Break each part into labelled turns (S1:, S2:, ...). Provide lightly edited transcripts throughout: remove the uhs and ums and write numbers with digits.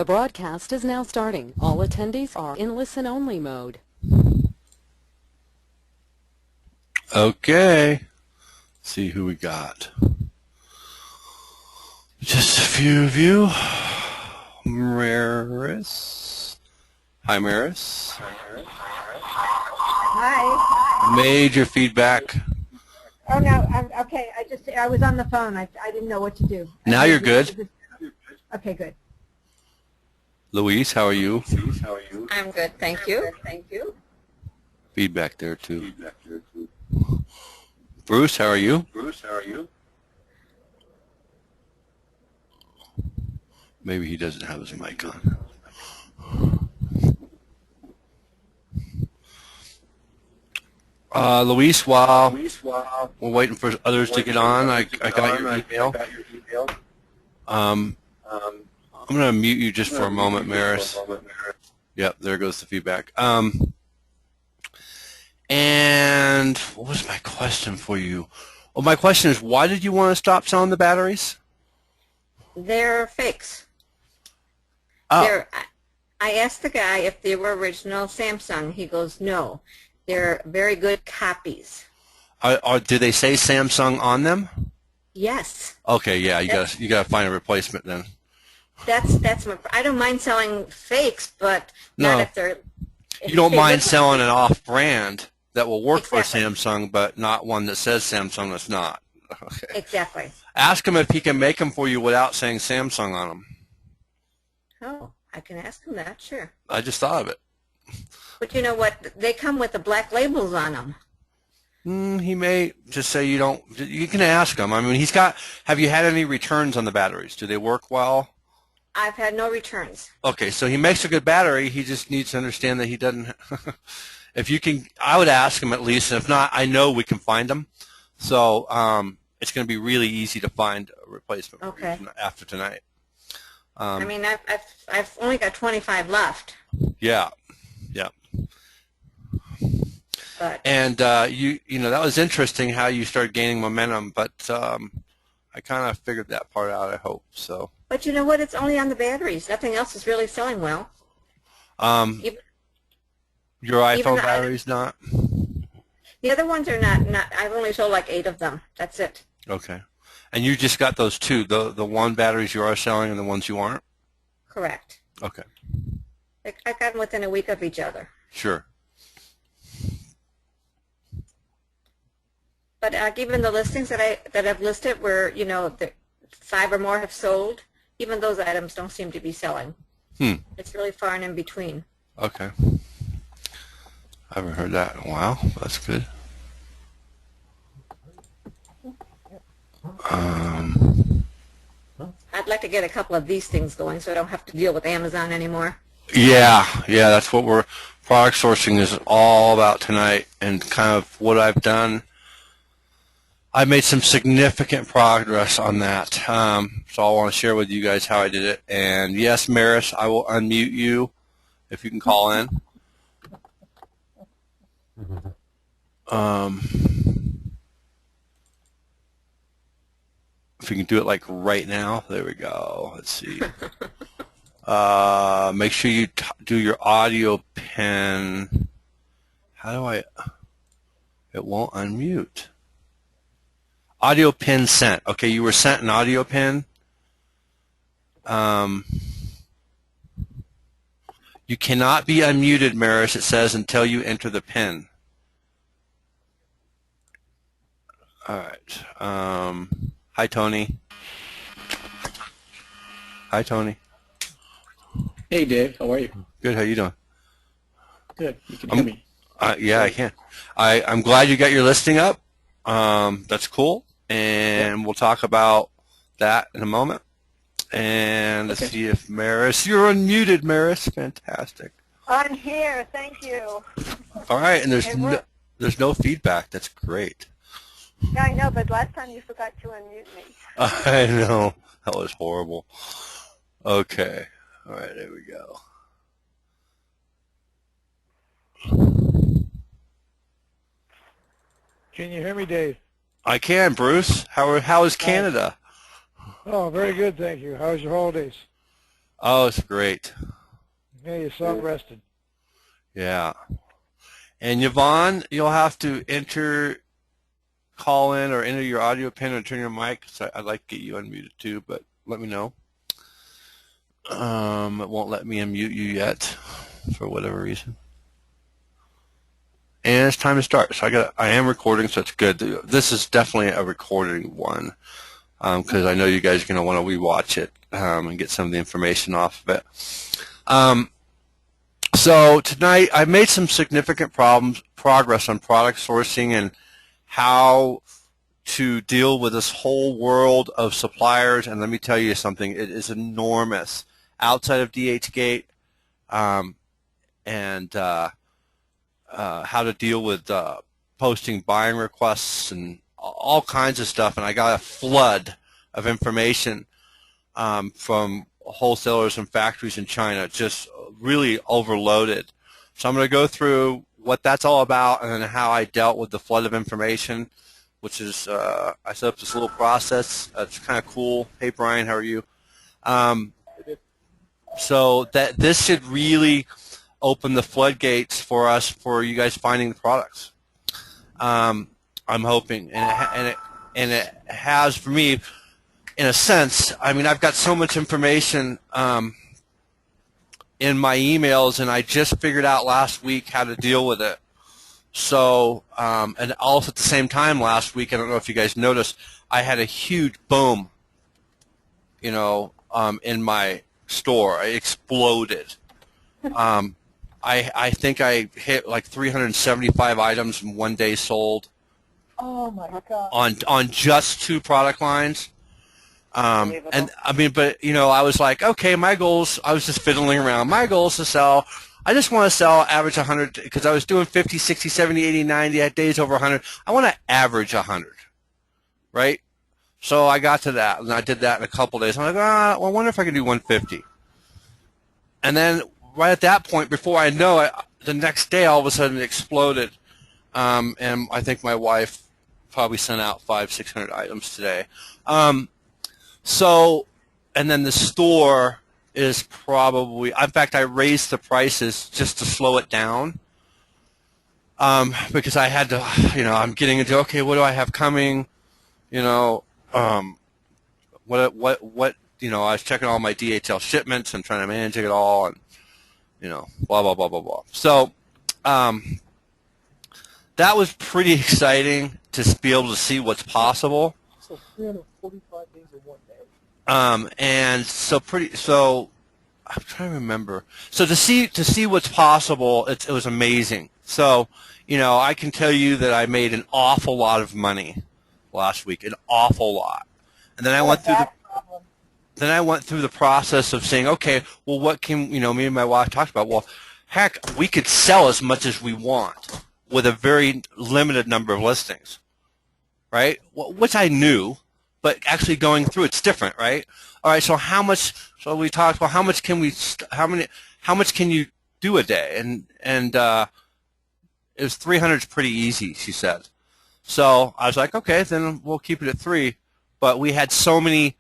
S1: The broadcast is now starting. All attendees are in listen-only mode.
S2: Okay. Let's see who we got. Just a few of you. Maris. Hi, Maris.
S3: Hi.
S2: Major feedback.
S3: Oh no, okay. I was on the phone. I didn't know what to do.
S2: Now you're good.
S3: Okay, good.
S2: Luis, how are you?
S4: I'm good, thank you.
S2: Feedback there too. Bruce, how are you? Maybe he doesn't have his mic on. Luis, while we're waiting for others to get on, I got your email. I'm going to mute you just for a moment, Maris. Yep, there goes the feedback. And what was my question for you? Well, my question is, why did you want to stop selling the batteries?
S4: They're fakes.
S2: Oh.
S4: I asked the guy if they were original Samsung. He goes, no. They're very good copies.
S2: Do they say Samsung on them?
S4: Yes.
S2: Okay, yeah, you got to find a replacement then.
S4: That's I don't mind selling fakes, but not if they're.
S2: You don't mind selling an off-brand that will work for
S4: Exactly.
S2: Samsung, but not one that says Samsung that's not. Okay.
S4: Exactly.
S2: Ask him if he can make them for you without saying Samsung on them.
S4: Oh, I can ask him that, sure.
S2: I just thought of it.
S4: But you know what? They come with the black labels on them.
S2: He may just say you don't. You can ask him. I mean, he's got. Have you had any returns on the batteries? Do they work well?
S4: I've had no returns.
S2: Okay, so he makes a good battery. He just needs to understand that he doesn't. If you can, I would ask him at least. And if not, I know we can find them. So it's going to be really easy to find a replacement after tonight.
S4: I mean, I've only got 25 left.
S2: Yeah.
S4: But
S2: you know that was interesting how you started gaining momentum, but I kind of figured that part out. I hope so.
S4: But you know what? It's only on the batteries. Nothing else is really selling well.
S2: Your iPhone battery's not?
S4: The other ones are not. I've only sold like 8 of them. That's it.
S2: Okay. And you just got those two, the one batteries you are selling and the ones you aren't? Correct. Okay.
S4: I got them within a week of each other.
S2: Sure.
S4: But even the listings that I've listed where, you know, 5 or more have sold, even those items don't seem to be selling. It's really far and in between.
S2: Okay. I haven't heard that in a while. That's good.
S4: I'd like to get a couple of these things going so I don't have to deal with Amazon anymore.
S2: Yeah, that's what product sourcing is all about tonight, and kind of what I've done. I made some significant progress on that, so I want to share with you guys how I did it. And yes, Maris, I will unmute you if you can call in. If you can do it like right now, there we go. Let's see. Make sure you do your audio pin. How do I? It won't unmute. Audio pin sent. Okay, you were sent an audio pin. You cannot be unmuted, Maris, it says, until you enter the pin. All right. Hi, Tony. Hi, Tony.
S5: Hey, Dave. How are you?
S2: Good. How you doing?
S5: Good. You can hear me.
S2: Yeah, I can. I'm glad you got your listing up. That's cool. And we'll talk about that in a moment. And let's see if Maris, you're unmuted, Maris. Fantastic.
S3: I'm here. Thank you.
S2: All right, and there's no feedback. That's great.
S3: Yeah, I know, but last time you forgot to unmute me.
S2: I know. That was horrible. Okay. All right, there we go.
S6: Can you hear me, Dave?
S2: I can, Bruce. How is Canada?
S6: Oh, very good, thank you. How was your holidays?
S2: Oh, it's great.
S6: Yeah, you sound rested.
S2: Yeah. And Yvonne, you'll have to call in or enter your audio pin or turn your mic. So I'd like to get you unmuted too, but let me know. It won't let me unmute you yet for whatever reason. And it's time to start. So I am recording, so it's good. This is definitely a recording one because I know you guys are going to want to rewatch it and get some of the information off of it. So tonight I made some significant progress on product sourcing and how to deal with this whole world of suppliers. And let me tell you something, it is enormous outside of DHgate, and how to deal with posting buying requests and all kinds of stuff. And I got a flood of information from wholesalers and factories in China, just really overloaded. So I'm going to go through what that's all about and then how I dealt with the flood of information, which is I set up this little process. It's kind of cool. Hey, Brian, how are you? So that this should really open the floodgates for us for you guys finding the products. I'm hoping, and it has for me. In a sense, I mean, I've got so much information in my emails, and I just figured out last week how to deal with it. So, and also at the same time last week, I don't know if you guys noticed, I had a huge boom, in my store. It exploded. I think I hit like 375 items in one day sold.
S3: Oh my God.
S2: On just 2 product lines. And I mean, but I was like, okay, my goals, I was just fiddling around. My goal is to sell, I just want to sell average 100, because I was doing 50, 60, 70, 80, 90, I had days over 100. I want to average 100, right? So I got to that, and I did that in a couple days. I'm like, well, I wonder if I can do 150. And then right at that point, before I know it, the next day all of a sudden it exploded. And I think my wife probably sent out 500-600 items today. So, and then the store is probably, in fact, I raised the prices just to slow it down, because I had to, I'm getting into, okay, what do I have coming, what, I was checking all my DHL shipments and trying to manage it all, and, blah, blah, blah, blah, blah. So, that was pretty exciting to be able to see what's possible.
S6: So 345 days in one day.
S2: And so I'm trying to remember. So to see what's possible, it was amazing. So, I can tell you that I made an awful lot of money last week, an awful lot. And then I went through the process of saying, okay, well, what can, me and my wife talked about, well, heck, we could sell as much as we want with a very limited number of listings, right? Well, which I knew. But actually going through, it's different, right? All right. So how much? So we talked about how much can you do a day? And it was 300 is pretty easy, she said. So I was like, okay, then we'll keep it at 3. But we had so many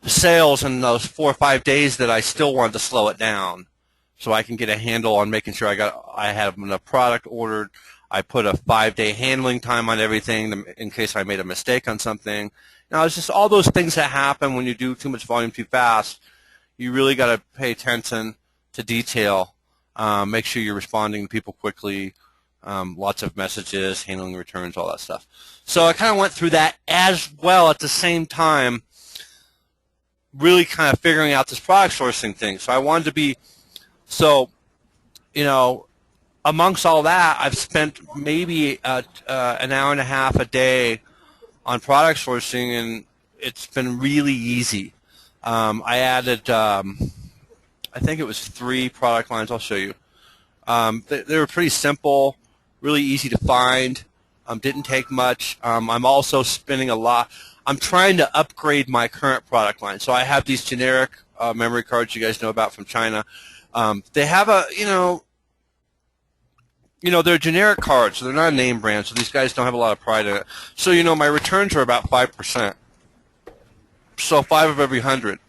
S2: sales in those 4 or 5 days that I still wanted to slow it down, so I can get a handle on making sure I have enough product ordered. I put a 5-day handling time on everything in case I made a mistake on something. Now, it's just all those things that happen when you do too much volume too fast. You really got to pay attention to detail. Make sure you're responding to people quickly. Lots of messages, handling returns, all that stuff. So I kind of went through that as well at the same time, really kind of figuring out this product sourcing thing. So I wanted to be, amongst all that, I've spent maybe an hour and a half a day on product sourcing, and it's been really easy. I added, I think it was 3 product lines. I'll show you. They were pretty simple, really easy to find, didn't take much. I'm also spending a lot. I'm trying to upgrade my current product line. So I have these generic memory cards you guys know about from China. They have they're generic cards, so they're not a name brand, so these guys don't have a lot of pride in it. So, my returns are about 5%. So 5 of every 100.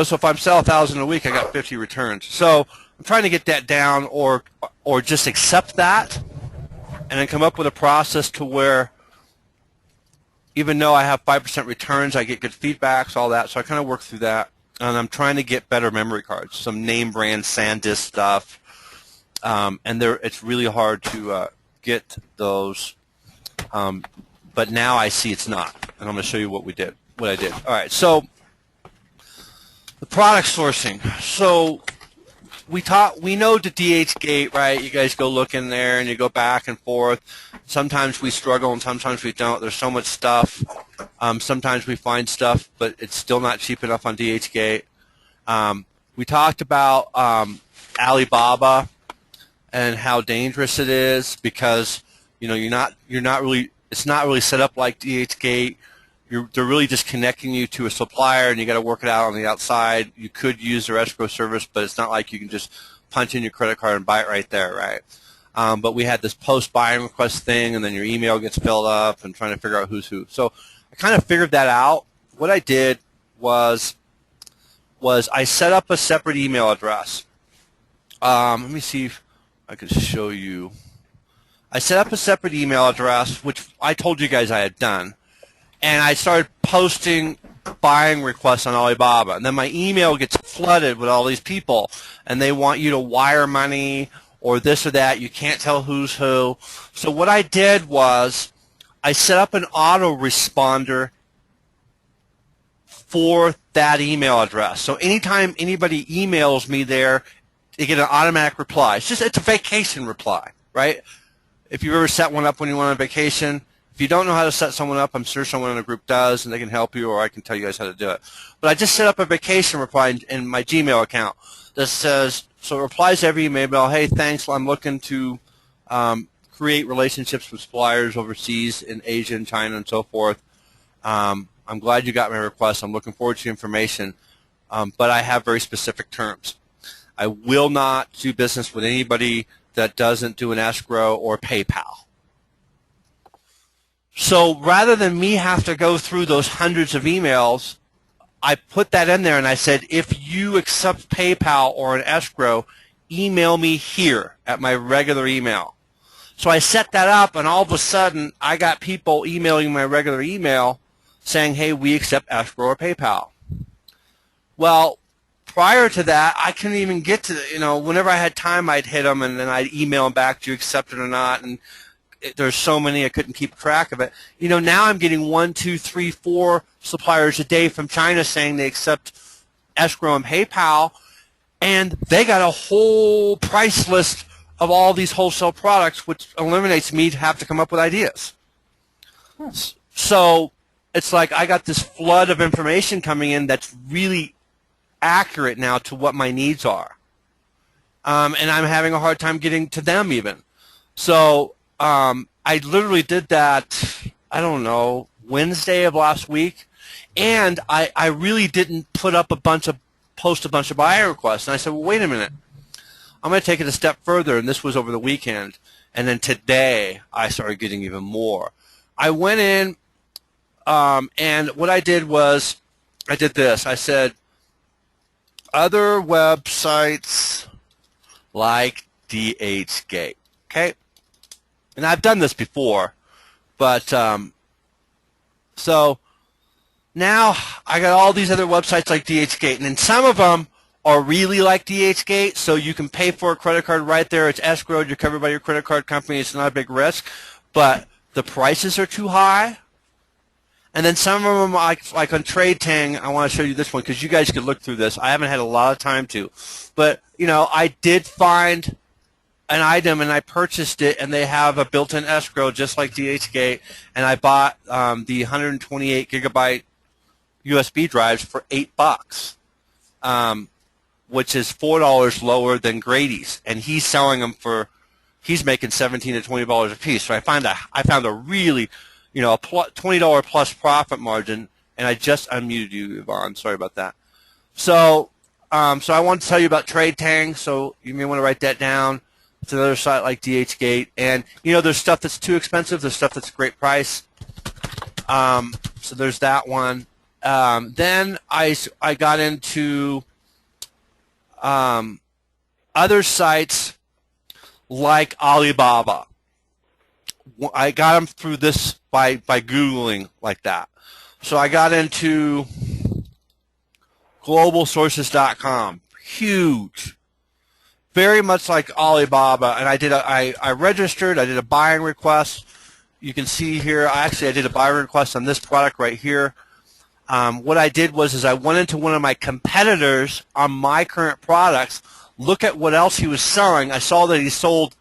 S2: so if I'm selling 1,000 a week, I got 50 returns. So I'm trying to get that down, or just accept that, and then come up with a process to where, even though I have 5% returns, I get good feedbacks, all that. So I kind of work through that, and I'm trying to get better memory cards, some name brand SanDisk stuff, and it's really hard to get those. But now I see it's not, and I'm going to show you what I did. All right, so the product sourcing. So we know the DHgate, right? You guys go look in there and you go back and forth. Sometimes we struggle and sometimes we don't. There's so much stuff. Sometimes we find stuff, but it's still not cheap enough on DHgate. We talked about Alibaba and how dangerous it is because you're not really. It's not really set up like DHgate. They're really just connecting you to a supplier, and you got to work it out on the outside. You could use their escrow service, but it's not like you can just punch in your credit card and buy it right there, right? But we had this post buying request thing, and then your email gets filled up, and trying to figure out who's who. So I kind of figured that out. What I did was I set up a separate email address. Let me see if I could show you. I set up a separate email address, which I told you guys I had done, and I started posting buying requests on Alibaba. And then my email gets flooded with all these people, and they want you to wire money or this or that. You can't tell who's who. So what I did was I set up an autoresponder for that email address. So anytime anybody emails me there, they get an automatic reply. It's a vacation reply, right? If you've ever set one up when you went on vacation, if you don't know how to set someone up, I'm sure someone in the group does, and they can help you, or I can tell you guys how to do it. But I just set up a vacation reply in my Gmail account that says, so it replies to every email, hey, thanks, I'm looking to create relationships with suppliers overseas in Asia and China and so forth. I'm glad you got my request. I'm looking forward to your information, but I have very specific terms. I will not do business with anybody that doesn't do an escrow or PayPal. So rather than me have to go through those hundreds of emails, I put that in there and I said, if you accept PayPal or an escrow, email me here at my regular email. So I set that up, and all of a sudden I got people emailing my regular email saying, hey, we accept escrow or PayPal. Well, prior to that, I couldn't even get to whenever I had time, I'd hit them, and then I'd email them back, do you accept it or not? And there's so many, I couldn't keep track of it. Now I'm getting 1, 2, 3, 4 suppliers a day from China saying they accept escrow and PayPal, and they got a whole price list of all these wholesale products, which eliminates me to have to come up with ideas. So it's like I got this flood of information coming in that's really accurate now to what my needs are, and I'm having a hard time getting to them even. So I literally did that, I don't know, Wednesday of last week, and I really didn't post a bunch of buyer requests. And I said, well, wait a minute, I'm going to take it a step further, and this was over the weekend, and then today I started getting even more. I went in, and what I did was I did this. I said, other websites like DHgate, okay? And I've done this before, but so now I got all these other websites like DHgate, and then some of them are really like DHgate, so you can pay for a credit card right there. It's escrowed. You're covered by your credit card company. It's not a big risk, but the prices are too high. And then some of them, like on Trade Tang, I want to show you this one because you guys could look through this. I haven't had a lot of time to. But, I did find an item, and I purchased it, and they have a built-in escrow just like DHgate, and I bought the 128 gigabyte USB drives for $8, which is $4 lower than Grady's, and he's selling them he's making $17 to $20 a piece. So I found a really a $20 plus profit margin, and I just unmuted you, Yvonne. Sorry about that. So I wanted to tell you about Trade Tang, so you may want to write that down. It's another site like DHgate, and there's stuff that's too expensive. There's stuff that's a great price. So there's that one, Then I got into other sites like Alibaba. I got them through this by Googling like that. So I got into globalsources.com. Huge. Very much like Alibaba. And I registered. I did a buying request. You can see here, I did a buying request on this product right here. What I did was I went into one of my competitors on my current products, look at what else he was selling. I saw that he sold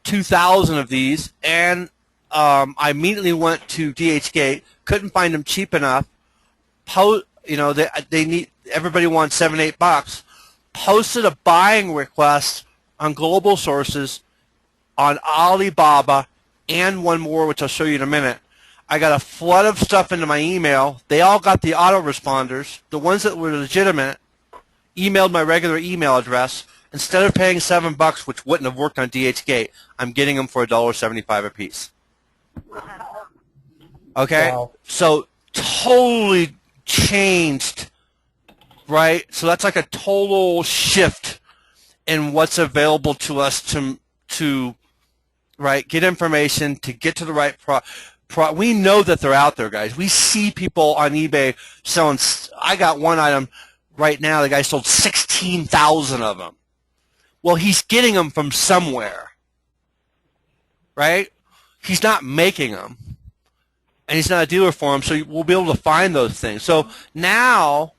S2: 2,000 of these, and I immediately went to DHgate, couldn't find them cheap enough. They need, everybody wants $7-8. Posted a buying request on Global Sources, on Alibaba, and one more, which I'll show you in a minute. I got a flood of stuff into my email. They all got the autoresponders. The ones that were legitimate emailed my regular email address. Instead of paying $7, which wouldn't have worked on DHgate, I'm getting them for $1.75 a piece. Okay?
S6: Wow.
S2: So totally changed, right? So that's like a total shift in what's available to us to right, get information, to get to the right we know that they're out there, guys. We see people on eBay selling. I got one item right now. The guy sold 16,000 of them. Well, he's getting them from somewhere, right? He's not making them, and he's not a dealer for them, so we'll be able to find those things. So now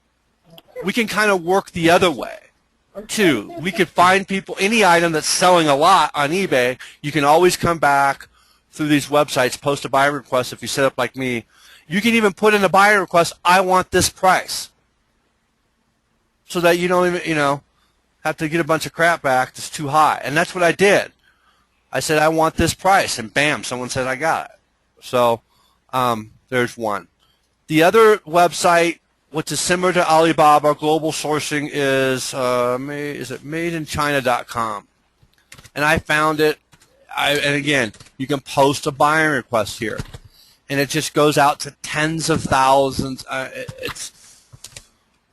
S2: we can kind of work the other way, too. We could find people, any item that's selling a lot on eBay, you can always come back through these websites, post a buy request if you set up like me. You can even put in a buy request, I want this price, so that you don't even, have to get a bunch of crap back that's too high. And that's what I did. I said, I want this price, and bam, someone said I got it. So there's one. The other website, which is similar to Alibaba, global sourcing, is it madeinchina.com. And I found it. And again, you can post a buying request here, and it just goes out to tens of thousands.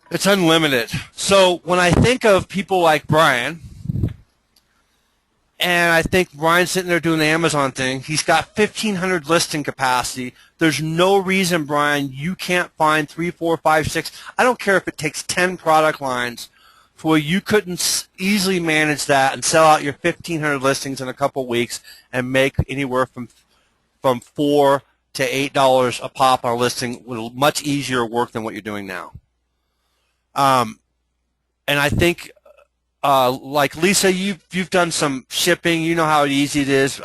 S2: It's unlimited. So when I think of people like Brian, and I think Brian's sitting there doing the Amazon thing, he's got 1,500 listing capacity. There's no reason, Brian, you can't find 3, 4, 5, 6. I don't care if it takes 10 product lines for where you couldn't easily manage that and sell out your 1,500 listings in a couple weeks and make anywhere from $4 to $8 a pop on a listing with much easier work than what you're doing now. And I think, like Lisa, you've done some shipping. You know how easy it is.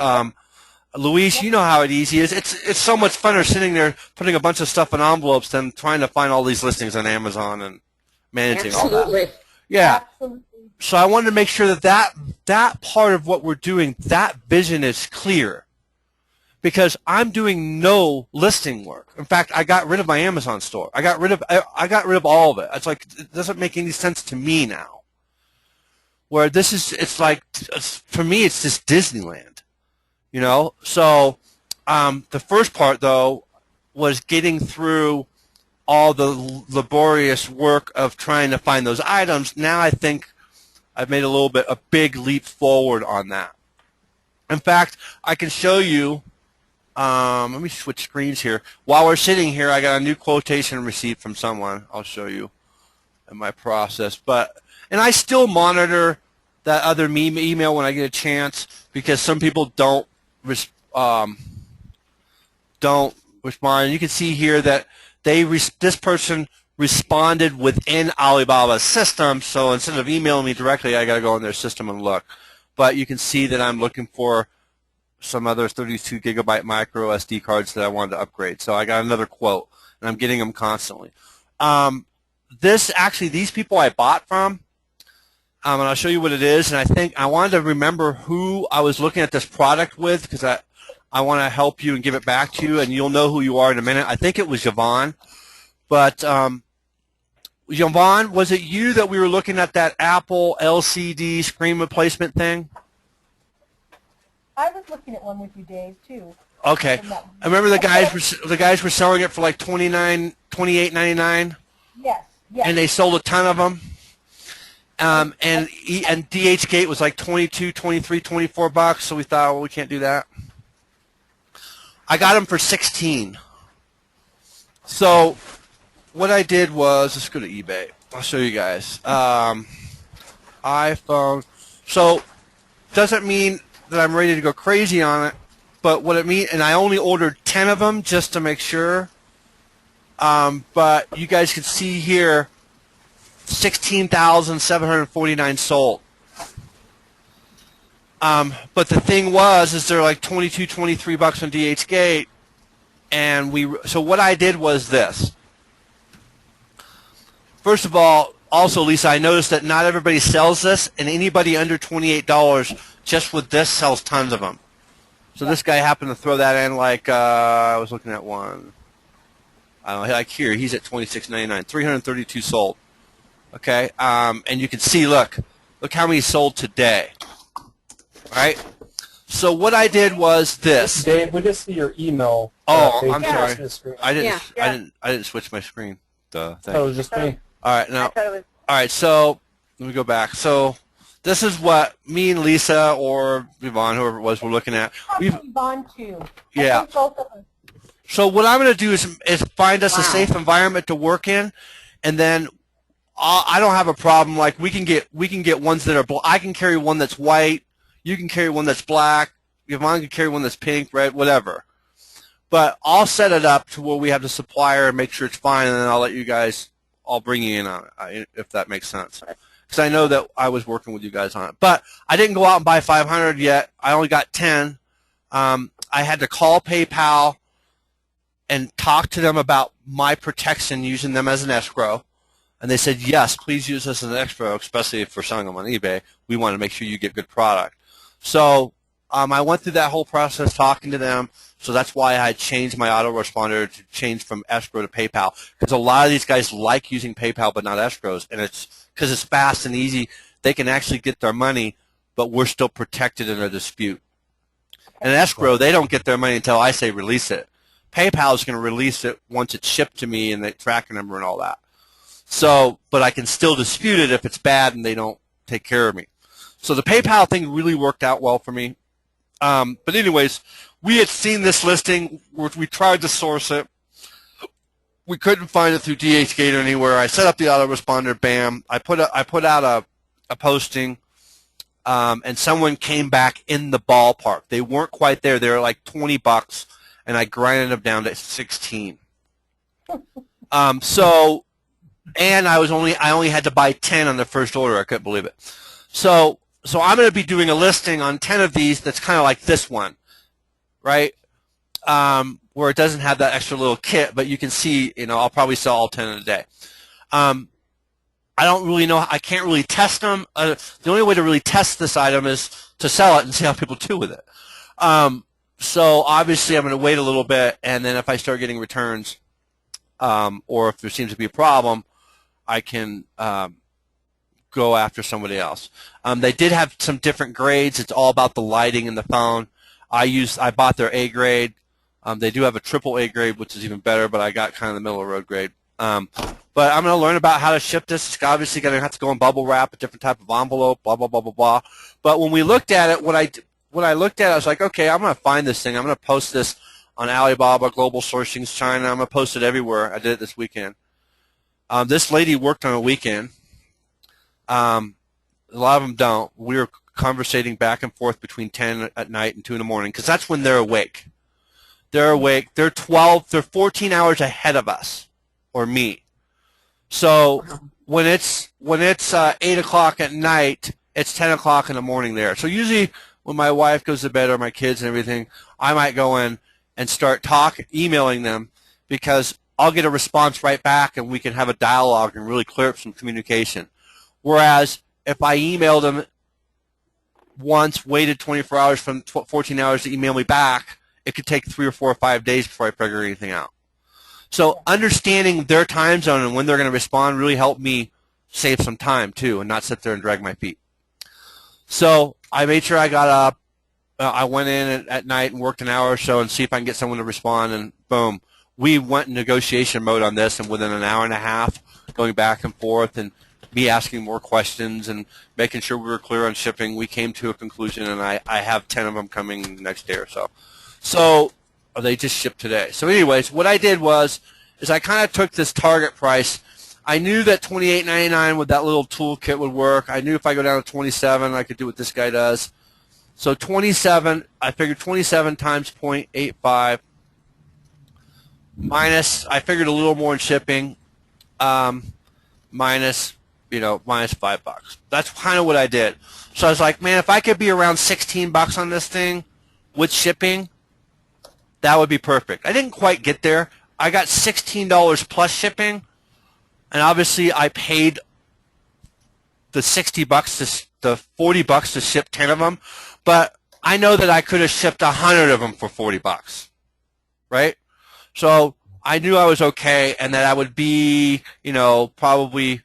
S2: Luis, you know how easy it is. It's so much funner sitting there putting a bunch of stuff in envelopes than trying to find all these listings on Amazon and managing all that. Yeah. Absolutely. So I wanted to make sure that part of what we're doing, that vision is clear, because I'm doing no listing work. In fact, I got rid of my Amazon store. I got rid of all of it. It's like, it doesn't make any sense to me now. Where this is, for me, it's just Disneyland, So the first part, though, was getting through all the laborious work of trying to find those items. Now I think I've made a big leap forward on that. In fact, I can show you. Let me switch screens here. While we're sitting here, I got a new quotation receipt from someone. I'll show you in my process. And I still monitor that other email when I get a chance, because some people don't respond. You can see here that this person responded within Alibaba's system, so instead of emailing me directly, I got to go in their system and look. But you can see that I'm looking for some other 32 gigabyte micro SD cards that I wanted to upgrade. So I got another quote, and I'm getting them constantly. These people I bought from, and I'll show you what it is. And I think I wanted to remember who I was looking at this product with, because I want to help you and give it back to you, and you'll know who you are in a minute. I think it was Yvonne. But Yvonne, was it you that we were looking at that Apple LCD screen replacement thing?
S7: I was looking at one with you, Dave, too.
S2: Okay. I remember the guys were selling it for like $29 $28.99,
S7: Yes, yes.
S2: and they sold a ton of them. And DH Gate was like 22, 23, 24 bucks. So we thought, well, we can't do that. I got them for 16. So what I did was, let's go to eBay. I'll show you guys. iPhone. So doesn't mean that I'm ready to go crazy on it, but what it means, and I only ordered 10 of them just to make sure. But you guys can see here, 16,749 sold. But the thing is they're like 22, 23 bucks on DH Gate, and so what I did was this. First of all, also, Lisa, I noticed that not everybody sells this, and anybody under $28 just with this sells tons of them. So this guy happened to throw that in like, I was looking at one. I don't know, like here, he's at $26.99, 332 sold. Okay, and you can see, look how many sold today. All right. So what I did was this.
S8: Dave, we just see your email.
S2: Oh, I'm sorry. I didn't switch my screen.
S8: That was just me.
S2: All right, now.
S4: I thought it was.
S2: All right, so let me go back. So this is what me and Lisa or Yvonne, whoever it was, were looking at.
S7: Yvonne too.
S2: Yeah.
S7: I think both of us.
S2: So what I'm going to do is find us a safe environment to work in, and then I don't have a problem. Like we can get ones that are. I can carry one that's white. You can carry one that's black. Yvonne can carry one that's pink, red, whatever. But I'll set it up to where we have the supplier and make sure it's fine, and then I'll let you guys. I'll bring you in on it, if that makes sense. Because I know that I was working with you guys on it. But I didn't go out and buy 500 yet. I only got 10. I had to call PayPal and talk to them about my protection using them as an escrow. And they said, yes, please use us as an escrow, especially if we're selling them on eBay. We want to make sure you get good product. So I went through that whole process talking to them. So that's why I changed my autoresponder to change from escrow to PayPal, because a lot of these guys like using PayPal but not escrows, and it's because it's fast and easy. They can actually get their money, but we're still protected in a dispute. And escrow, they don't get their money until I say release it. PayPal is going to release it once it's shipped to me and the tracking number and all that. So, but I can still dispute it if it's bad and they don't take care of me. So the PayPal thing really worked out well for me. But anyways, we had seen this listing. We tried to source it. We couldn't find it through DHgate or anywhere. I set up the autoresponder. Bam! I put out a posting, and someone came back in the ballpark. They weren't quite there. They were like 20 bucks, and I grinded them down to 16. So, and I only had to buy 10 on the first order. I couldn't believe it. So I'm going to be doing a listing on 10 of these that's kind of like this one, right? Where it doesn't have that extra little kit, but you can see, I'll probably sell all 10 in a day. I don't really know. I can't really test them. The only way to really test this item is to sell it and see how people do with it. So obviously I'm going to wait a little bit, and then if I start getting returns, or if there seems to be a problem, I can go after somebody else. They did have some different grades. It's all about the lighting in the phone. I bought their A grade. They do have a triple A grade, which is even better, but I got kind of the middle of the road grade. But I'm going to learn about how to ship this. It's obviously going to have to go in bubble wrap, a different type of envelope, blah, blah, blah, blah, blah. But when we looked at it, what I looked at, I was like, okay, I'm going to find this thing. I'm going to post this on Alibaba, Global Sourcings, China. I'm going to post it everywhere. I did it this weekend. This lady worked on a weekend. A lot of them don't. We were conversating back and forth between 10 at night and 2 in the morning, because that's when they're awake. They're awake. They're 14 hours ahead of us, or me. So when it's 8 o'clock at night, it's 10 o'clock in the morning there. So usually when my wife goes to bed or my kids and everything, I might go in and start emailing them, because I'll get a response right back and we can have a dialogue and really clear up some communication. Whereas if I emailed them once, waited 24 hours from 14 hours to email me back, it could take 3 or 4 or 5 days before I figure anything out. So understanding their time zone and when they're going to respond really helped me save some time too, and not sit there and drag my feet. So I made sure I got up. I went in at night and worked an hour or so and see if I can get someone to respond, and boom. we went in negotiation mode on this, and within an hour and a half, going back and forth and me asking more questions and making sure we were clear on shipping, we came to a conclusion, and I have 10 of them coming the next day or so. So they just shipped today. So anyways, what I did is I kind of took this target price. I knew that $28.99 with that little toolkit would work. I knew if I go down to 27, I could do what this guy does. So 27, I figured 27 times 0.85 minus, I figured a little more in shipping, minus $5. That's kind of what I did. So I was like, man, if I could be around $16 on this thing with shipping, that would be perfect. I didn't quite get there. I got $16 plus shipping, and obviously I paid the $60 the $40 to ship 10 of them, but I know that I could have shipped 100 of them for $40, right? So I knew I was okay, and that I would be, probably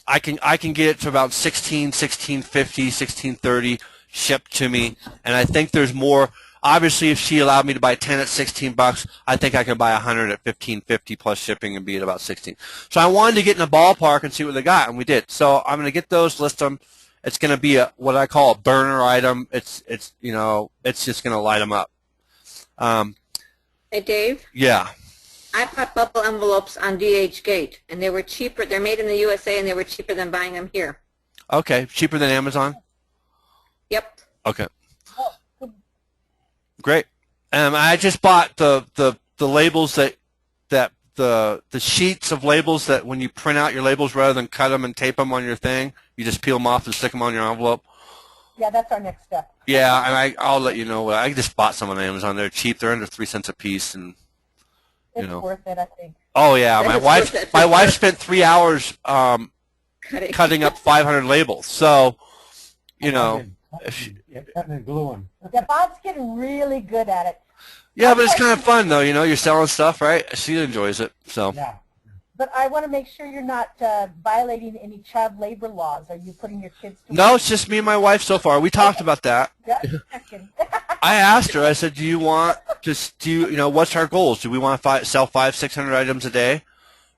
S2: I can get it to about $16, $16.50, $16.30 shipped to me, and I think there's more. Obviously, if she allowed me to buy 10 at $16, I think I can buy 100 at $15.50 plus shipping and be at about $16. So I wanted to get in the ballpark and see what they got, and we did. So I'm going to get those, list them. It's going to be what I call a burner item. It's just going to light them up.
S4: Hey, Dave?
S2: Yeah.
S4: I bought bubble envelopes on DH Gate, and they were cheaper. They're made in the USA, and they were cheaper than buying them here.
S2: Okay. Cheaper than Amazon?
S4: Yep.
S2: Okay. Great. I just bought the labels that the sheets of labels that when you print out your labels rather than cut them and tape them on your thing, you just peel them off and stick them on your envelope.
S7: Yeah, that's our next step.
S2: Yeah, and I'll let you know. I just bought some on Amazon. They're cheap. They're under 3 cents a piece, and
S7: It's worth it, I think.
S2: Oh yeah, my wife spent 3 hours cutting up 500 labels. So,
S6: Cutting and gluing.
S7: Yeah, Bob's getting really good at it.
S2: yeah, but it's kind of fun though. You're selling stuff, right? She enjoys it. So.
S6: Yeah.
S7: But I want to make sure you're not violating any child labor laws. Are you putting your kids to
S2: No,
S7: work?
S2: it's just me and my wife so far. We talked about that.
S7: Just checking.
S2: I asked her. I said, "Do you want what's our goals? Do we want to sell 500-600 items a day,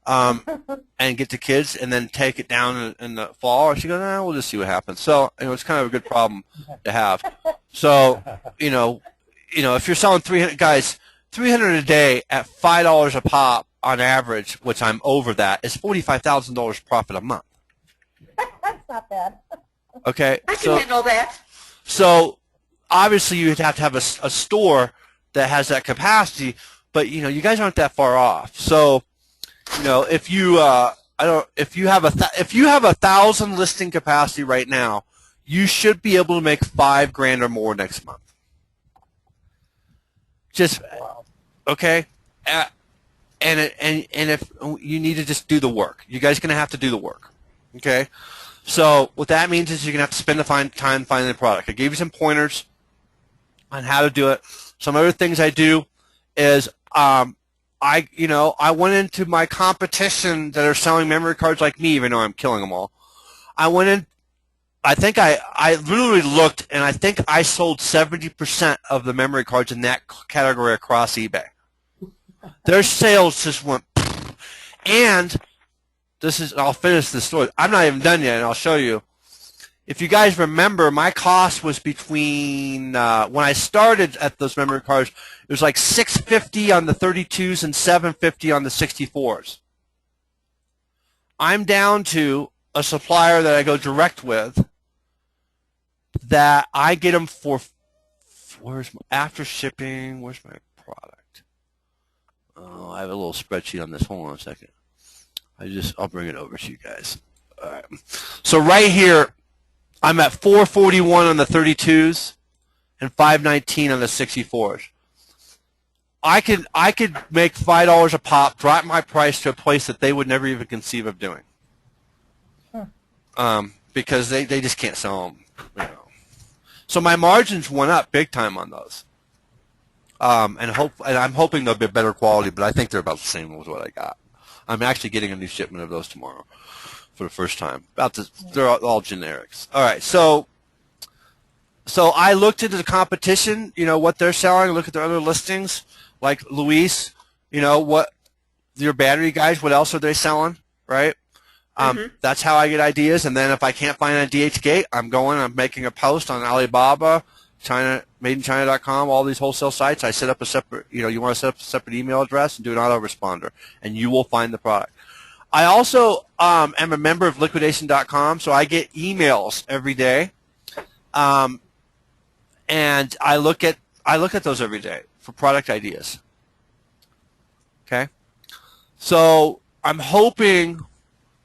S2: and get to kids, and then take it down in the fall?" Or she goes, "No, we'll just see what happens." So it's kind of a good problem to have. So if you're selling 300 guys, 300 a day at $5 a pop on average, which I'm over that, is $45,000 profit a month.
S7: That's not bad.
S2: Okay,
S4: I can handle that.
S2: So obviously you'd have to have a store that has that capacity, but you guys aren't that far off. So if you have 1,000 listing capacity right now, you should be able to make $5,000 or more next month. Just okay. And if you need to just do the work, you guys are going to have to do the work, okay? So what that means is you're going to have to spend the time finding the product. I gave you some pointers on how to do it. Some other things I do is I went into my competition that are selling memory cards like me, even though I'm killing them all. I went in. I think I literally looked, and I think I sold 70% of the memory cards in that category across eBay. Their sales just went, and I'll finish this story. I'm not even done yet, and I'll show you. If you guys remember, my cost was between, when I started at those memory cards, it was like $650 on the 32s and $750 on the 64s. I'm down to a supplier that I go direct with that I get them for, after shipping, where's my product? Oh, I have a little spreadsheet on this. Hold on a second. I'll bring it over to you guys. All right. So right here, I'm at $441 on the 32s and $519 on the 64s. I could make $5 a pop, drop my price to a place that they would never even conceive of doing. Because they just can't sell them. So my margins went up big time on those. And I'm hoping they'll be better quality, but I think they're about the same as what I got. I'm actually getting a new shipment of those tomorrow for the first time. They're all generics. All right, so I looked into the competition, what they're selling, look at their other listings, like Luis, what your battery guys, what else are they selling, right? That's how I get ideas. And then if I can't find a DHgate, I'm making a post on Alibaba, MadeInChina.com, all these wholesale sites. I set up a separate, you want to set up a separate email address and do an autoresponder, and you will find the product. I also am a member of liquidation.com, so I get emails every day, and I look at those every day for product ideas. Okay, so I'm hoping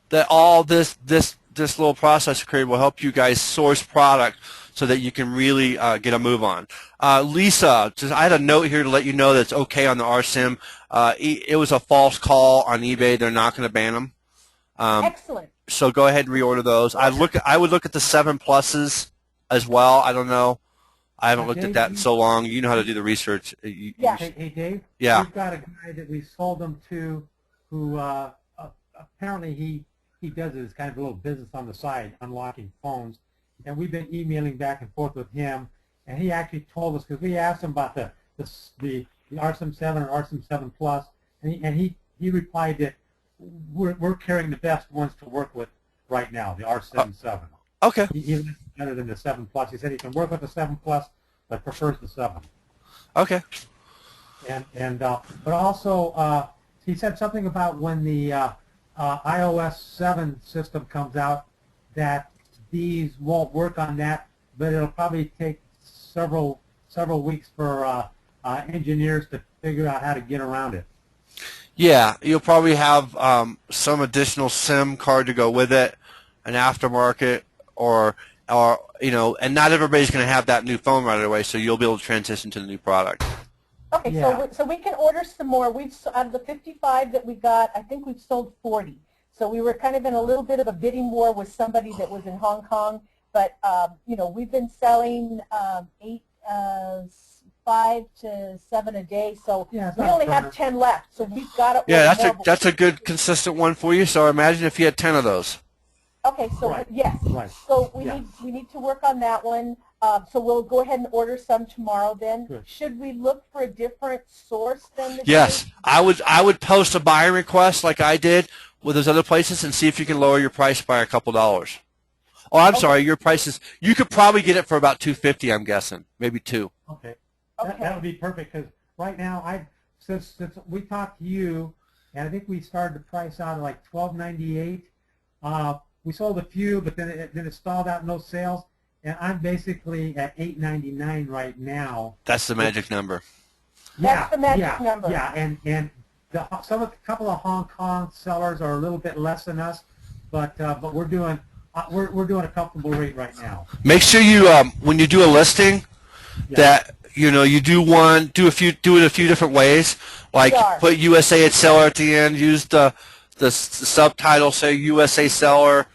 S2: that all this little process created will help you guys source product so that you can really get a move on. Lisa, I had a note here to let you know that it's okay on the RSIM. It was a false call on eBay. They're not going to ban them.
S7: Excellent.
S2: So go ahead and reorder those. I would look at the 7 Pluses as well. I don't know. I haven't looked at that in so long. You know how to do the research.
S6: Hey, Dave.
S2: Yeah.
S6: We've got a guy that we sold them to who apparently he does his kind of a little business on the side, unlocking phones. And we've been emailing back and forth with him. And he actually told us, because we asked him about the RSIM 7 or RSIM 7 Plus, and he replied that we're carrying the best ones to work with right now, the RSIM 7.
S2: Okay.
S6: Even better than the 7 Plus. He said he can work with the 7 Plus, but prefers the 7.
S2: Okay.
S6: But also he said something about when the iOS 7 system comes out that these won't work on that, but it'll probably take several weeks for engineers to figure out how to get around it.
S2: Yeah, you'll probably have some additional SIM card to go with it, an aftermarket, or and not everybody's going to have that new phone right away, so you'll be able to transition to the new product.
S7: Okay,
S6: Yeah.
S7: so we can order some more. Out of the 55 that we got, I think we've sold 40. So we were kind of in a little bit of a bidding war with somebody that was in Hong Kong, but we've been selling 5 to 7 a day. So
S6: Yeah,
S7: we only have 10 left. So we've got to.
S2: Yeah,
S7: order more.
S2: that's a good consistent one for you. So imagine if you had 10 of those.
S7: Okay, so
S6: Right.
S7: yes.
S6: Right.
S7: So we need to work on that one. So we'll go ahead and order some tomorrow then.
S6: Good.
S7: Should we look for a different source than the
S2: Yes, I would post a buying request like I did with those other places and see if you can lower your price by a couple dollars. Oh, I'm sorry, your prices. You could probably get it for about $2.50. I'm guessing, maybe $2.
S6: Okay.
S7: Okay.
S6: That would be perfect because right now since we talked to you, and I think we started the price out at like $12.98. We sold a few, but then it stalled out, no sales, and I'm basically at $8.99 right now.
S2: That's the magic number.
S7: That's the magic number.
S6: Yeah, and a couple of Hong Kong sellers are a little bit less than us, but we're doing a comfortable rate right now.
S2: Make sure you when you do a listing that you do it a few different ways. Like put USA at seller at the end. Use the subtitle, say USA seller,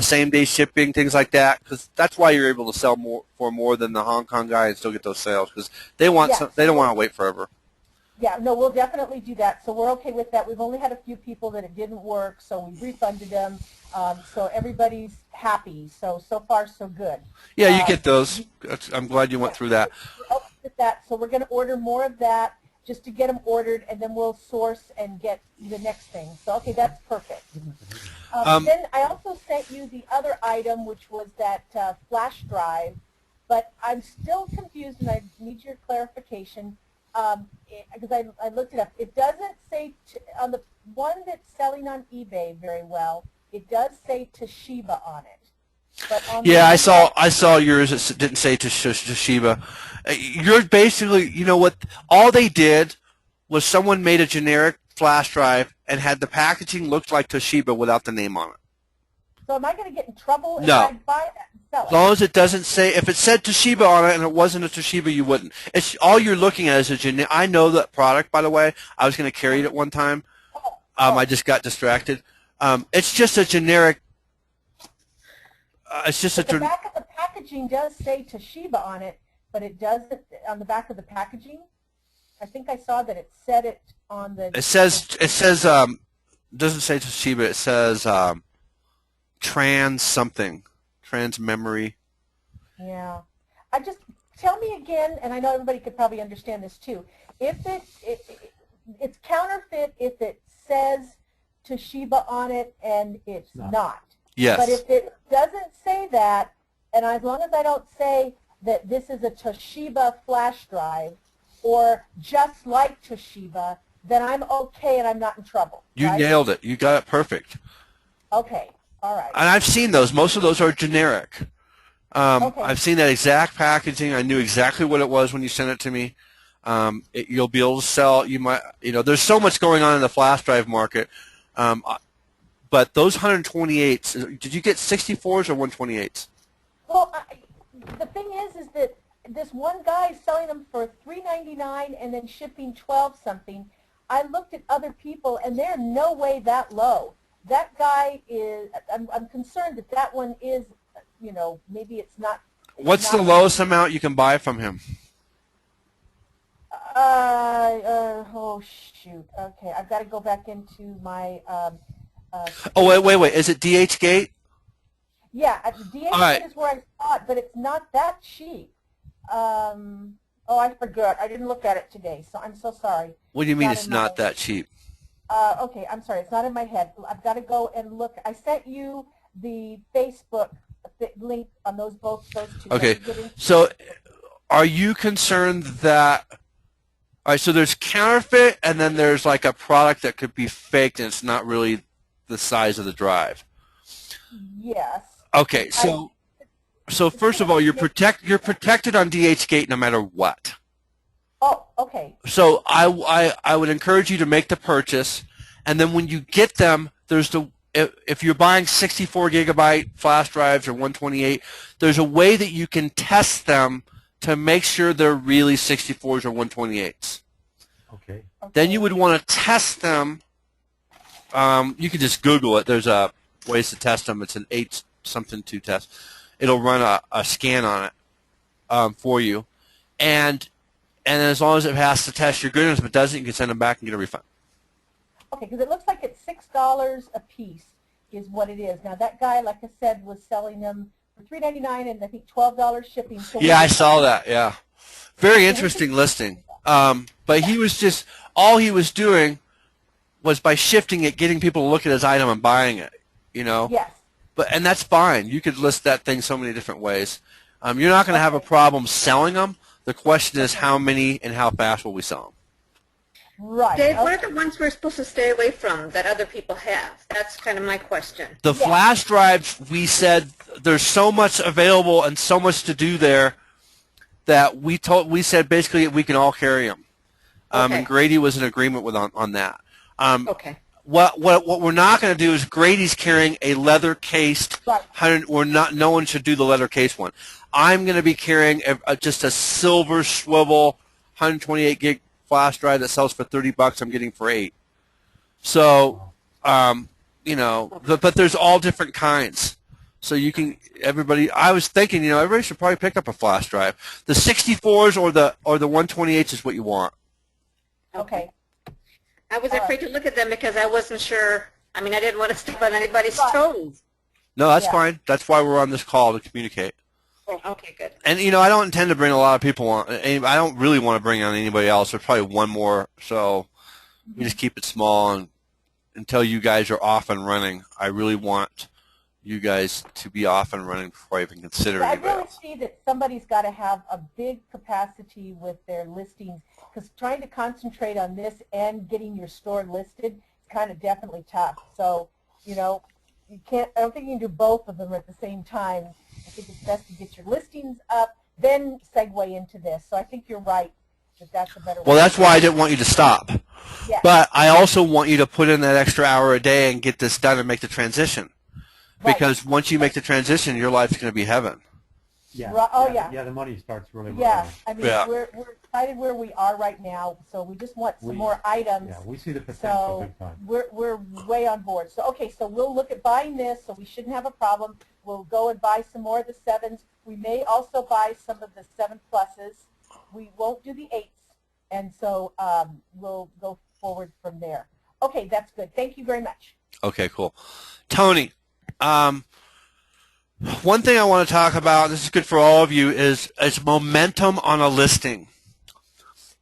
S2: same day shipping, things like that. Because that's why you're able to sell more than the Hong Kong guy and still get those sales. Because they don't want to wait forever.
S7: Yeah, no, we'll definitely do that. So we're okay with that. We've only had a few people that it didn't work, so we refunded them. So everybody's happy. So far, so good.
S2: Yeah, you get those. I'm glad you went through that.
S7: We're okay with that. So we're going to order more of that just to get them ordered, and then we'll source and get the next thing. So, okay, that's perfect. Then I also sent you the other item, which was that flash drive, but I'm still confused, and I need your clarification. Because I looked it up. It doesn't say, on the one that's selling on eBay very well, it does say Toshiba on it. But on
S2: I saw yours. It didn't say Toshiba. You're basically, what, all they did was someone made a generic flash drive and had the packaging looked like Toshiba without the name on it.
S7: So am I going to get in trouble if
S2: No.
S7: I buy that and sell it?
S2: As long as it doesn't say, if it said Toshiba on it and it wasn't a Toshiba, you wouldn't. It's all you're looking at is a generic. I know that product, by the way. I was going to carry it at one time. I just got distracted. It's just a generic.
S7: The back of the packaging does say Toshiba on it, but it doesn't on the back of the packaging. I think I saw that it said it on the.
S2: It says doesn't say Toshiba. It says trans memory.
S7: Yeah, tell me again, and I know everybody could probably understand this too. If it's counterfeit if it says Toshiba on it and it's not.
S2: Yes.
S7: But if it doesn't say that, and as long as I don't say that this is a Toshiba flash drive or just like Toshiba, then I'm okay and I'm not in trouble.
S2: You
S7: right?
S2: nailed it. You got it perfect.
S7: Okay. All right.
S2: And I've seen those. Most of those are generic.
S7: Okay.
S2: I've seen that exact packaging. I knew exactly what it was when you sent it to me. You'll be able to sell. You might, there's so much going on in the flash drive market. But those 128s, did you get 64s or 128s?
S7: Well, the thing is that this one guy is selling them for $3.99 and then shipping 12 something. I looked at other people, and they're no way that low. That guy is. I'm concerned that one is. Maybe it's not.
S2: What's the lowest amount you can buy from him?
S7: Oh shoot. Okay, I've got to go back into my.
S2: Oh wait. Is it DHgate?
S7: Yeah, DHgate
S2: right.
S7: is where I saw it, but it's not that cheap. I forgot. I didn't look at it today, so I'm so sorry.
S2: What do you mean it's not that cheap?
S7: Okay, I'm sorry. It's not in my head. I've got to go and look. I sent you the Facebook link on those two.
S2: Okay, so are you concerned that, all right, so there's counterfeit and then there's like a product that could be faked and it's not really the size of the drive?
S7: Yes.
S2: Okay, so first of all, you're protected on DHgate no matter what.
S7: Oh, okay.
S2: So I would encourage you to make the purchase, and then when you get them, if you're buying 64 gigabyte flash drives or 128, there's a way that you can test them to make sure they're really 64s or 128s.
S6: Okay.
S2: Then you would want to test them. You can just Google it. There's ways to test them. It's an 8-something-2 test. It'll run a scan on it for you, and as long as it has to test your good, if it doesn't, you can send them back and get a refund.
S7: Okay, because it looks like it's $6 a piece is what it is. Now that guy, like I said, was selling them for $3.99 and I think $12 shipping. So
S2: yeah, I saw that. Yeah, very interesting listing. But he was just all he was doing was by shifting it, getting people to look at his item and buying it.
S7: Yes.
S2: And that's fine. You could list that thing so many different ways. You're not going to have a problem selling them. The question is how many and how fast will we sell them?
S7: Right.
S4: Dave, what are the ones we're supposed to stay away from that other people have? That's kind of my question.
S2: The flash drives, we said there's so much available and so much to do there that we said basically we can all carry them. And Grady was in agreement with on that.
S4: Okay.
S2: What we're not going to do is Grady's carrying a leather cased.
S7: Right.
S2: No one should do the leather case one. I'm going to be carrying just a silver swivel 128 gig flash drive that sells for $30. I'm getting for $8. So, but there's all different kinds. So you can I was thinking, everybody should probably pick up a flash drive. The 64s or the 128s is what you want.
S7: Okay.
S4: I was afraid to look at them because I wasn't sure. I mean, I didn't want to step on anybody's toes.
S2: No, that's fine. That's why we're on this call to communicate.
S4: Oh, okay, good.
S2: And, I don't intend to bring a lot of people on. I don't really want to bring on anybody else. There's probably one more. So we just keep it small and until you guys are off and running. I really want you guys to be off and running before I even consider anybody
S7: I really
S2: else.
S7: see that somebody's got to have a big capacity with their listings because trying to concentrate on this and getting your store listed is kind of definitely tough. So, you can't, I don't think you can do both of them at the same time. I think it's best to get your listings up, then segue into this. So I think you're right that that's a better way.
S2: Well, that's why I didn't want you to stop.
S7: Yeah.
S2: But I also want you to put in that extra hour a day and get this done and make the transition.
S7: Right.
S2: Because once you make the transition, your life's going to be heaven.
S6: Yeah.
S7: Right. Oh, yeah.
S6: Yeah, the money starts really.
S7: Yeah, I mean,
S2: Yeah.
S7: we're excited where we are right now, so we just want some more items.
S6: Yeah, we see the potential
S7: So
S6: big time.
S7: we're way on board. So okay, so we'll look at buying this, so we shouldn't have a problem. We'll go and buy some more of the 7s. We may also buy some of the 7 pluses. We won't do the 8s, and so we'll go forward from there. Okay, that's good. Thank you very much.
S2: Okay, cool. Tony, one thing I want to talk about, this is good for all of you, is momentum on a listing.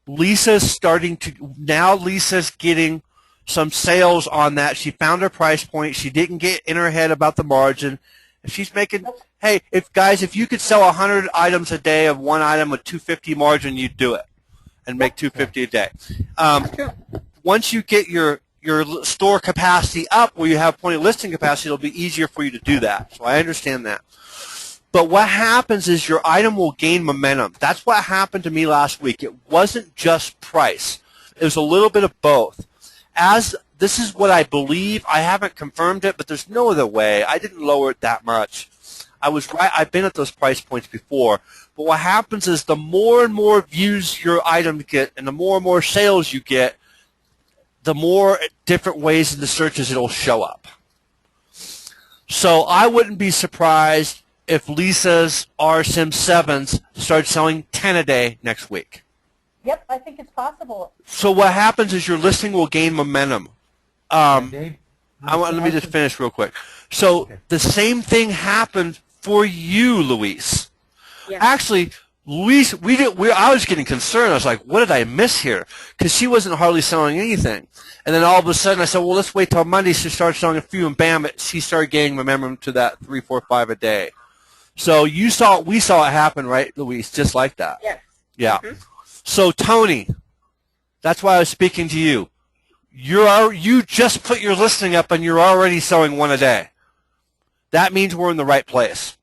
S2: Lisa's getting some sales on that. She found her price point. She didn't get in her head about the margin. If she's making, hey, if you could sell 100 items a day of one item with $250 margin, you'd do it and make $250 a day. Once you get your store capacity up where you have plenty of listing capacity, it'll be easier for you to do that. So I understand that. But what happens is your item will gain momentum. That's what happened to me last week. It wasn't just price. It was a little bit of both. This is what I believe. I haven't confirmed it, but there's no other way. I didn't lower it that much. I was right. I've been at those price points before. But what happens is the more and more views your items get and the more sales you get, the more different ways in the searches it'll show up. So I wouldn't be surprised if Lisa's RSIM 7s start selling 10 a day next week.
S7: Yep, I think it's possible.
S2: So what happens is your listing will gain momentum.
S6: Dave,
S2: let me just finish real quick. So the same thing happened for you, Luis.
S4: Yeah.
S2: Actually, Luis, I was getting concerned. I was like, what did I miss here? Because she wasn't hardly selling anything. And then all of a sudden I said, well, let's wait till Monday. She started selling a few, and bam, she started gaining momentum to that 3, 4, 5 a day. So we saw it happen, right, Luis, just like that.
S4: Yes.
S2: Yeah.
S4: Mm-hmm.
S2: So Tony, that's why I was speaking to you. You just put your listing up and you're already selling one a day. That means we're in the right place.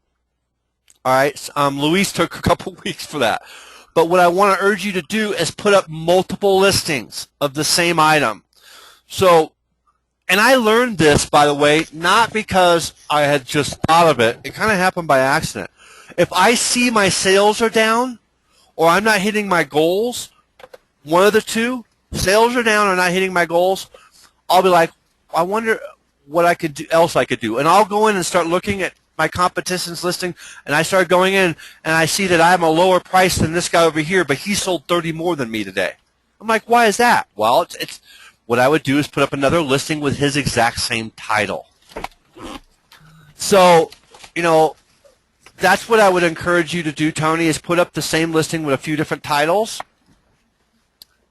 S2: All right. Luis took a couple weeks for that. But what I want to urge you to do is put up multiple listings of the same item. So, and I learned this, by the way, not because I had just thought of it. It kind of happened by accident. If I see my sales are down or I'm not hitting my goals, one of the two, sales are down or not hitting my goals, I'll be like, I wonder what else I could do. And I'll go in and start looking at my competition's listing, and I start going in, and I see that I'm a lower price than this guy over here, but he sold 30 more than me today. I'm like, why is that? Well, it's what I would do is put up another listing with his exact same title. So, that's what I would encourage you to do, Tony, is put up the same listing with a few different titles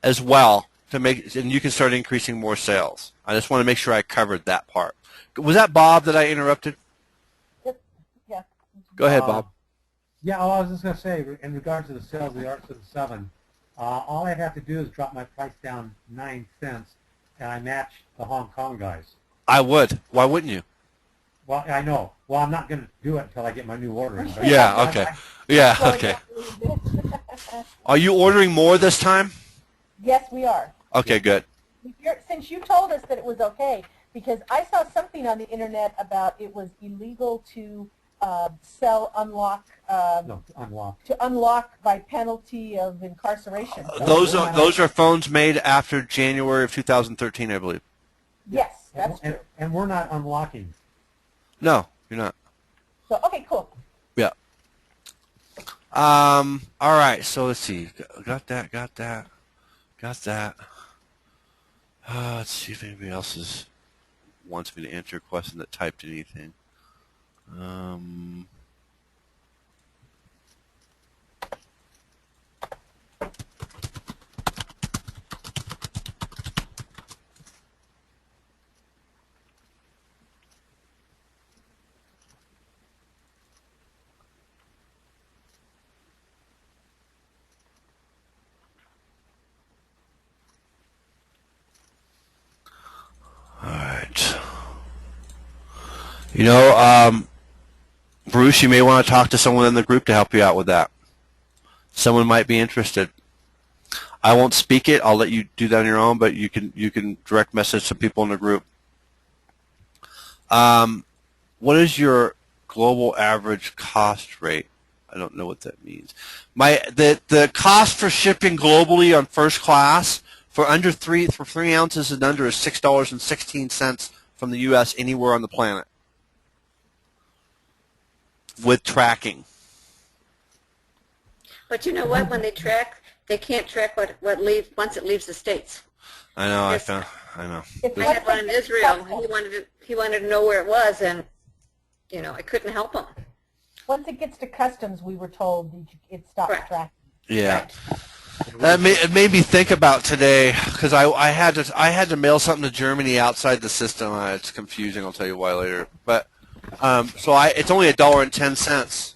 S2: as well and you can start increasing more sales. I just want to make sure I covered that part. Was that Bob that I interrupted?
S7: Yeah.
S2: Go ahead, Bob.
S6: Yeah, I was just going to say, in regards to the sales of the RSIM 7, all I have to do is drop my price down 9 cents, and I match the Hong Kong guys.
S2: I would. Why wouldn't you?
S6: Well, I know. Well, I'm not going to do it until I get my new order in.
S2: Yeah, okay. Yeah, okay. Are you ordering more this time?
S7: Yes, we are.
S2: Okay, good.
S7: Since you told us that it was okay, because I saw something on the internet about it was illegal to unlock by penalty of incarceration. So
S2: those are phones made after January of 2013, I believe.
S7: Yes, that's true.
S6: And we're not unlocking.
S2: No, you're not.
S7: So okay, cool.
S2: Yeah. All right. So let's see. Got that. Let's see if anybody else wants me to answer a question that typed anything. Bruce, you may want to talk to someone in the group to help you out with that. Someone might be interested. I won't speak it. I'll let you do that on your own, but you can direct message some people in the group. What is your global average cost rate? I don't know what that means. The cost for shipping globally on first class for 3 ounces and under is $6.16 from the U.S. anywhere on the planet with tracking.
S4: But you know what? When they track, they can't track once it leaves the States.
S2: I know. I know.
S4: I had one in Israel. He wanted to know where it was, and I couldn't help him.
S7: Once it gets to customs, we were told it stops tracking.
S2: Yeah.
S4: Right.
S2: It made me think about today because I had to mail something to Germany outside the system. It's confusing. I'll tell you why later. But it's only $1.10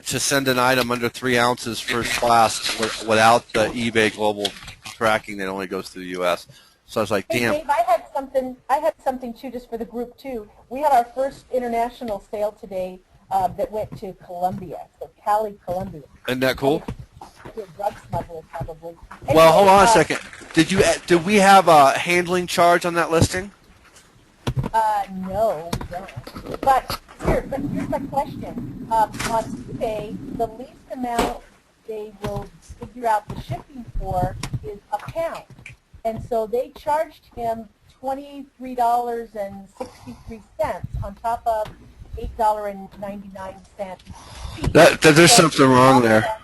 S2: to send an item under 3 ounces first class without the eBay global tracking that only goes to the U.S. So I was like,
S7: Hey,
S2: damn.
S7: Dave, I had something too, just for the group too. We had our first international sale today that went to Colombia, so Cali, Colombia.
S2: Isn't that cool?
S7: A drug smuggler, probably.
S2: Well,
S7: Anyway,
S2: hold on a second. Did we have a handling charge on that listing?
S7: No, we don't. But here's my question. On eBay, the least amount they will figure out the shipping for is £1. And so they charged him $23.63 on top of $8.99.
S2: There's something wrong there.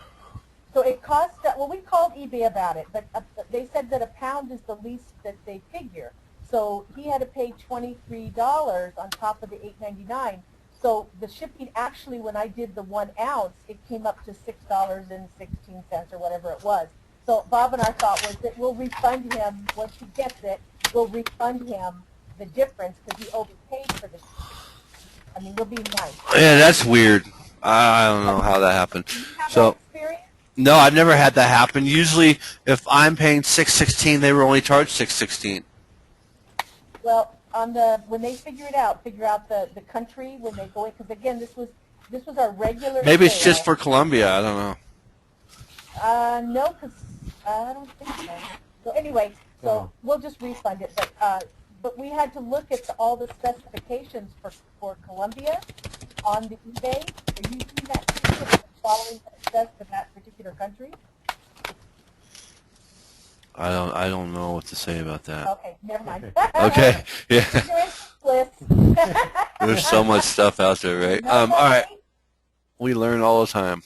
S7: So it cost, well, we called eBay about it, but they said that £1 is the least that they figure. So he had to pay $23 on top of the $8.99. So the shipping actually, when I did the 1 ounce, it came up to $6.16 or whatever it was. So Bob and our thought was that we'll refund him, once he gets it, we'll refund him the difference because he overpaid for the shipping. I mean, we'll be nice.
S2: Yeah, that's weird. I don't know how that happened.
S7: Do you have
S2: So.
S7: that experience?
S2: No, I've never had that happen. Usually, if I'm paying $6.16, they were only charged $6.16.
S7: Well, when they figure out the country when they go in, because again, this was our regular.
S2: Maybe it's
S7: sale.
S2: just for Colombia. I don't know.
S7: No, because I don't think so. So anyway, we'll just refund it. But we had to look at all the specifications for Colombia on the eBay. Are you using that following what it says for that particular country?
S2: I don't know what to say about that.
S7: Okay, never mind.
S2: Okay, yeah.
S7: List.
S2: There's so much stuff out there, right? All right. We learn all the time.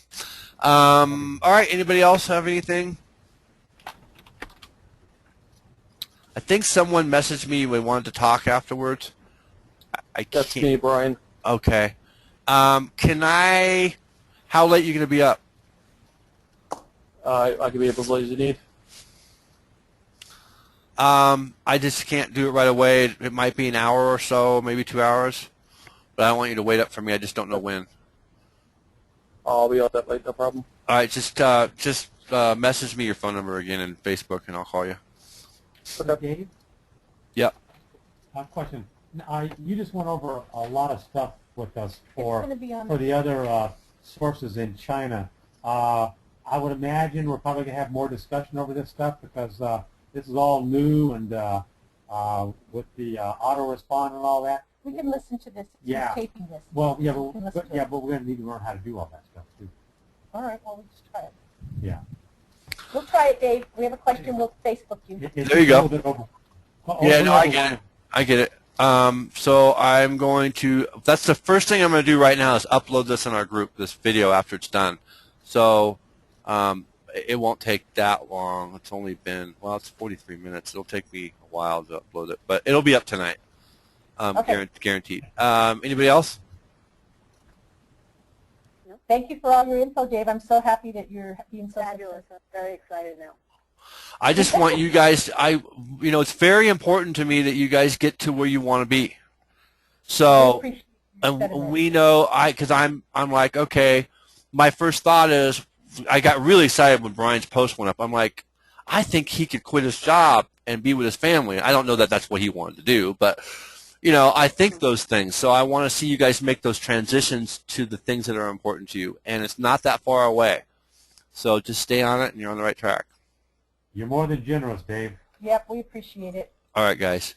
S2: All right. Anybody else have anything? I think someone messaged me. We wanted to talk afterwards.
S8: That's me, Brian.
S2: Okay. Can I? How late are you going to be up?
S8: I can be up as late as you need.
S2: I just can't do it right away. It might be an hour or so, maybe 2 hours. But I don't want you to wait up for me. I just don't know when.
S8: I'll be up that late, no problem.
S2: All right, just message me your phone number again in Facebook, and I'll call you.
S8: Okay.
S6: Dave,
S2: Yep.
S6: question. You just went over a lot of stuff with us for
S7: gonna be on
S6: the other sources in China. I would imagine we're probably going to have more discussion over this stuff because this is all new and with the auto respond and all that.
S7: We can listen to this.
S6: Yeah.
S7: We're taping this.
S6: Well, yeah,
S7: We can listen to it.
S6: but we're going to need to learn how to do all that stuff too.
S7: All right, well, we'll just try it.
S6: Yeah.
S7: We'll try it, Dave. We have a question. We'll Facebook you.
S2: There you go. Yeah, no, I get it.
S6: it.
S2: I get it. So I'm going to. That's the first thing I'm going to do right now is upload this in our group, this video after it's done. So it won't take that long. It's only been it's 43 minutes. It'll take me a while to upload it, but it'll be up tonight.
S7: Okay.
S2: Guaranteed. Anybody else?
S7: Thank you for all your info, Dave. I'm so happy that you're being so
S3: Fabulous. I'm very excited now.
S2: I just want you guys. It's very important to me that you guys get to where you want to be. So, and we know because I'm like, okay. My first thought is, I got really excited when Brian's post went up. I'm like, I think he could quit his job and be with his family. I don't know that that's what he wanted to do, but I think those things. So I want to see you guys make those transitions to the things that are important to you, and it's not that far away. So just stay on it, and you're on the right track.
S6: You're more than generous, Dave.
S7: Yep, we appreciate it.
S2: All right, guys.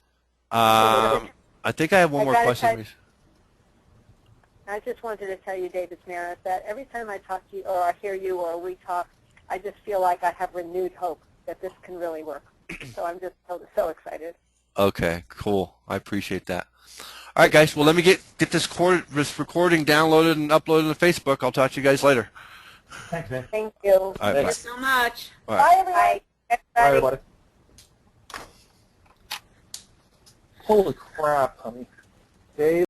S2: I think I have one more question.
S3: I just wanted to tell you, David Meredith, that every time I talk to you or I hear you or we talk, I just feel like I have renewed hope that this can really work. So I'm just so excited.
S2: Okay, cool. I appreciate that. All right, guys. Well, let me get this recording downloaded and uploaded to Facebook. I'll talk to you guys later.
S6: Thanks, Dave.
S3: Thank you.
S2: All right,
S4: Thank you so much.
S2: All
S7: Bye,
S2: right.
S7: everyone.
S3: Bye.
S8: Bye, everybody. Holy crap, honey. Dave.